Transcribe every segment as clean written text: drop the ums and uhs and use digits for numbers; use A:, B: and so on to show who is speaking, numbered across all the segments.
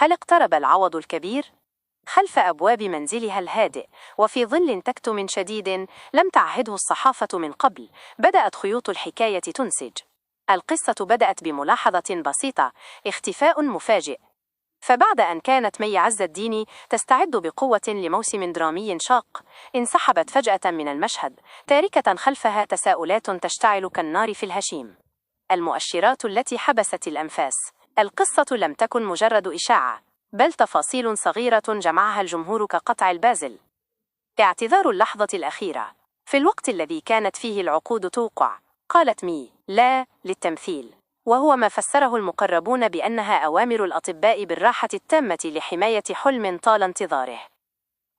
A: هل اقترب العوض الكبير؟ خلف أبواب منزلها الهادئ وفي ظل تكتم شديد لم تعهده الصحافة من قبل، بدأت خيوط الحكاية تنسج. القصة بدأت بملاحظة بسيطة: اختفاء مفاجئ. فبعد أن كانت مي عز الدين تستعد بقوة لموسم درامي شاق، انسحبت فجأة من المشهد، تاركة خلفها تساؤلات تشتعل كالنار في الهشيم. المؤشرات التي حبست الأنفاس. القصة لم تكن مجرد إشاعة، بل تفاصيل صغيرة جمعها الجمهور كقطع البازل. اعتذار اللحظة الأخيرة. في الوقت الذي كانت فيه العقود توقع، قالت مي لا للتمثيل، وهو ما فسره المقربون بأنها أوامر الأطباء بالراحة التامة لحماية حلم طال انتظاره.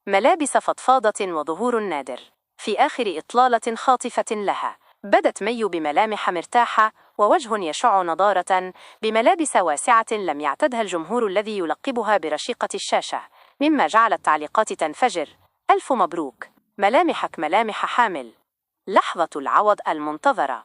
A: ملابس فضفاضة وظهور نادر. في آخر إطلالة خاطفة لها، بدت مي بملامح مرتاحة ووجه يشع نضارة، بملابس واسعة لم يعتدها الجمهور الذي يلقبها برشيقة الشاشة، مما جعل التعليقات تنفجر: ألف مبروك، ملامحك ملامح حامل. لحظة العوض المنتظرة.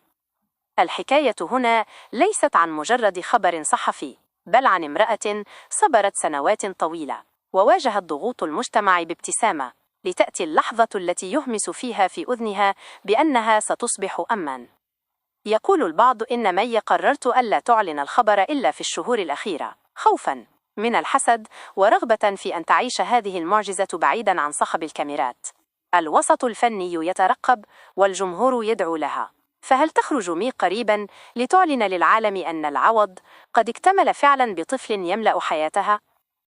A: الحكاية هنا ليست عن مجرد خبر صحفي، بل عن امرأة صبرت سنوات طويلة وواجهت ضغوط المجتمع بابتسامة، لتأتي اللحظة التي يهمس فيها في أذنها بأنها ستصبح أمًا. يقول البعض إن مي قررت ألا تعلن الخبر إلا في الشهور الأخيرة، خوفاً من الحسد ورغبة في أن تعيش هذه المعجزة بعيداً عن صخب الكاميرات. الوسط الفني يترقب والجمهور يدعو لها. فهل تخرج مي قريباً لتعلن للعالم أن العوض قد اكتمل فعلاً بطفل يملأ حياتها؟